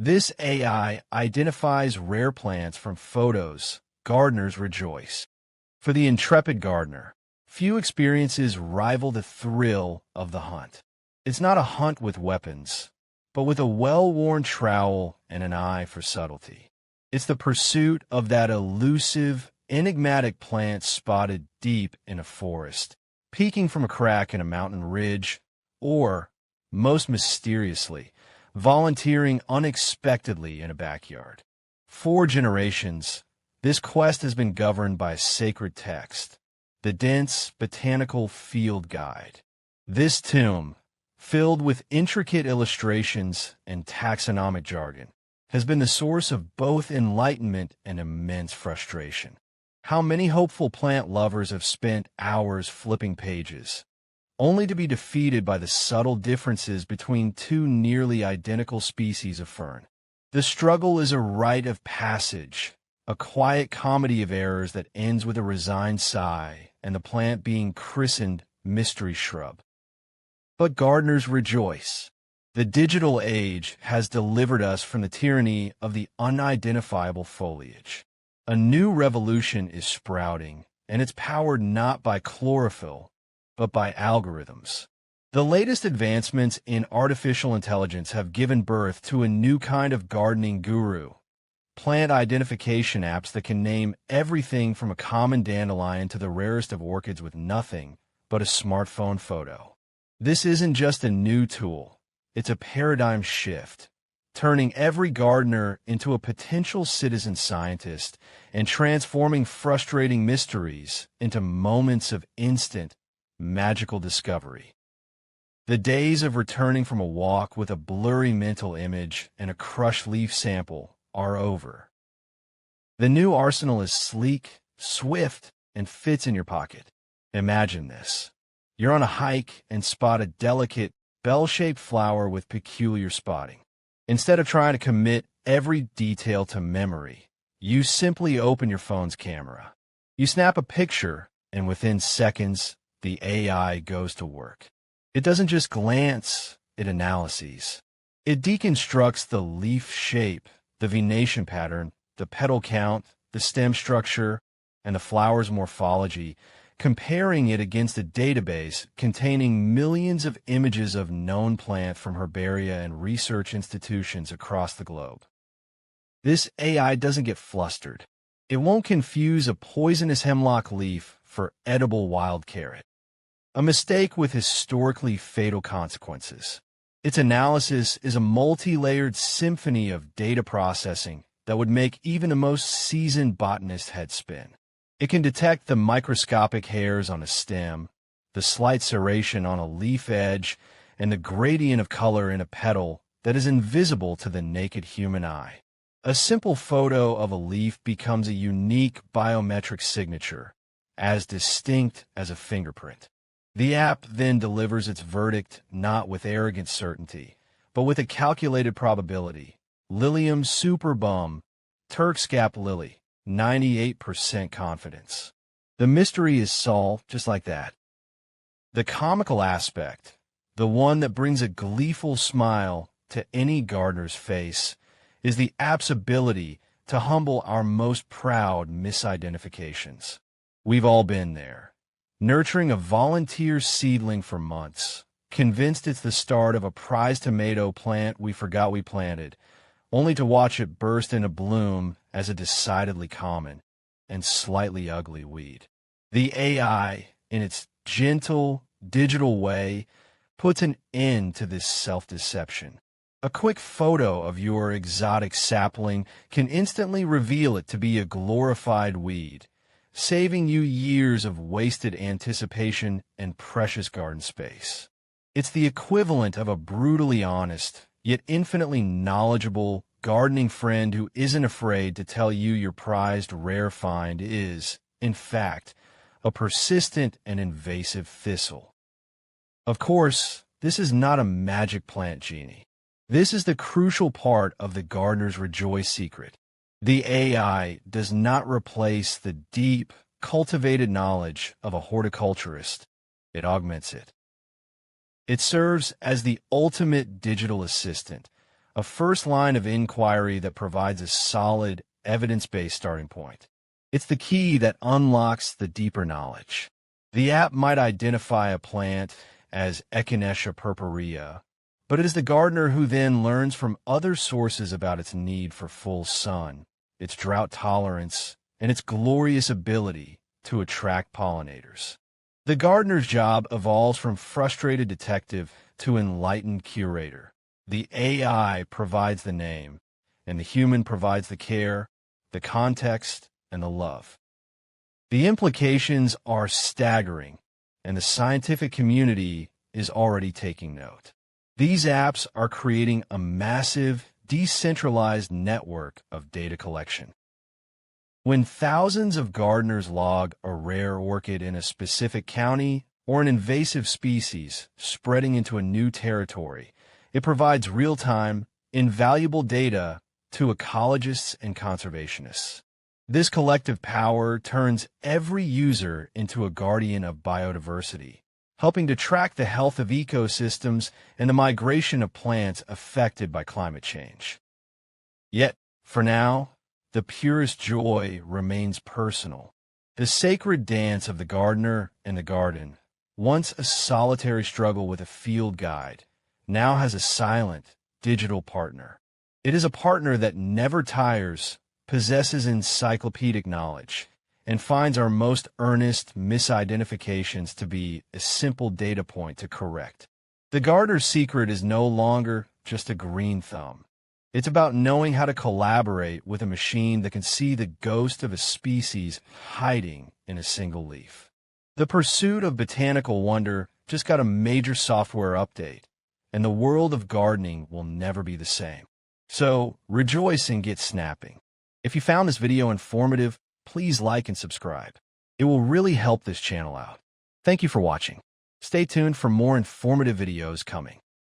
This AI identifies rare plants from photos. Gardeners rejoice. For the intrepid gardener, few experiences rival the thrill of the hunt. It's not a hunt with weapons, but with a well-worn trowel and an eye for subtlety. It's the pursuit of that elusive, enigmatic plant spotted deep in a forest, peeking from a crack in a mountain ridge, or, most mysteriously, volunteering unexpectedly in a backyard. For generations, this quest has been governed by a sacred text, the dense botanical field guide. This tome, filled with intricate illustrations and taxonomic jargon, has been the source of both enlightenment and immense frustration. How many hopeful plant lovers have spent hours flipping pages, only to be defeated by the subtle differences between two nearly identical species of fern? The struggle is a rite of passage, a quiet comedy of errors that ends with a resigned sigh and the plant being christened mystery shrub. But gardeners rejoice. The digital age has delivered us from the tyranny of the unidentifiable foliage. A new revolution is sprouting, and it's powered not by chlorophyll, but by algorithms. The latest advancements in artificial intelligence have given birth to a new kind of gardening guru, plant identification apps that can name everything from a common dandelion to the rarest of orchids with nothing but a smartphone photo. This isn't just a new tool, it's a paradigm shift, turning every gardener into a potential citizen scientist and transforming frustrating mysteries into moments of instant, magical discovery. The days of returning from a walk with a blurry mental image and a crushed leaf sample are over. The new arsenal is sleek, swift, and fits in your pocket. Imagine this. You're on a hike and spot a delicate, bell-shaped flower with peculiar spotting. Instead of trying to commit every detail to memory, you simply open your phone's camera. You snap a picture, and within seconds, the AI goes to work. It doesn't just glance, it analyses. It deconstructs the leaf shape, the venation pattern, the petal count, the stem structure, and the flower's morphology, comparing it against a database containing millions of images of known plant from herbaria and research institutions across the globe. This AI doesn't get flustered. It won't confuse a poisonous hemlock leaf for edible wild carrot, a mistake with historically fatal consequences. Its analysis is a multi-layered symphony of data processing that would make even the most seasoned botanist head spin. It can detect the microscopic hairs on a stem, the slight serration on a leaf edge, and the gradient of color in a petal that is invisible to the naked human eye. A simple photo of a leaf becomes a unique biometric signature, as distinct as a fingerprint. The app then delivers its verdict not with arrogant certainty, but with a calculated probability. Lilium superbum, Turk's cap lily, 98% confidence. The mystery is solved just like that. The comical aspect, the one that brings a gleeful smile to any gardener's face, is the app's ability to humble our most proud misidentifications. We've all been there, nurturing a volunteer seedling for months, convinced it's the start of a prize tomato plant we forgot we planted, only to watch it burst into bloom as a decidedly common and slightly ugly weed. The AI, in its gentle, digital way, puts an end to this self-deception. A quick photo of your exotic sapling can instantly reveal it to be a glorified weed, saving you years of wasted anticipation and precious garden space. It's the equivalent of a brutally honest, yet infinitely knowledgeable gardening friend who isn't afraid to tell you your prized rare find is, in fact, a persistent and invasive thistle. Of course, this is not a magic plant genie. This is the crucial part of the gardener's rejoice secret. The AI does not replace the deep, cultivated knowledge of a horticulturist. It augments it. It serves as the ultimate digital assistant, a first line of inquiry that provides a solid, evidence-based starting point. It's the key that unlocks the deeper knowledge. The app might identify a plant as Echinacea purpurea, but it is the gardener who then learns from other sources about its need for full sun, its drought tolerance, and its glorious ability to attract pollinators. The gardener's job evolves from frustrated detective to enlightened curator. The AI provides the name, and the human provides the care, the context, and the love. The implications are staggering, and the scientific community is already taking note. These apps are creating a massive, decentralized network of data collection. When thousands of gardeners log a rare orchid in a specific county or an invasive species spreading into a new territory, it provides real-time, invaluable data to ecologists and conservationists. This collective power turns every user into a guardian of biodiversity, helping to track the health of ecosystems and the migration of plants affected by climate change. Yet, for now, the purest joy remains personal. The sacred dance of the gardener and the garden, once a solitary struggle with a field guide, now has a silent, digital partner. It is a partner that never tires, possesses encyclopedic knowledge, and finds our most earnest misidentifications to be a simple data point to correct. The gardener's secret is no longer just a green thumb. It's about knowing how to collaborate with a machine that can see the ghost of a species hiding in a single leaf. The pursuit of botanical wonder just got a major software update, and the world of gardening will never be the same. So, rejoice and get snapping. If you found this video informative, please like and subscribe. It will really help this channel out. Thank you for watching. Stay tuned for more informative videos coming.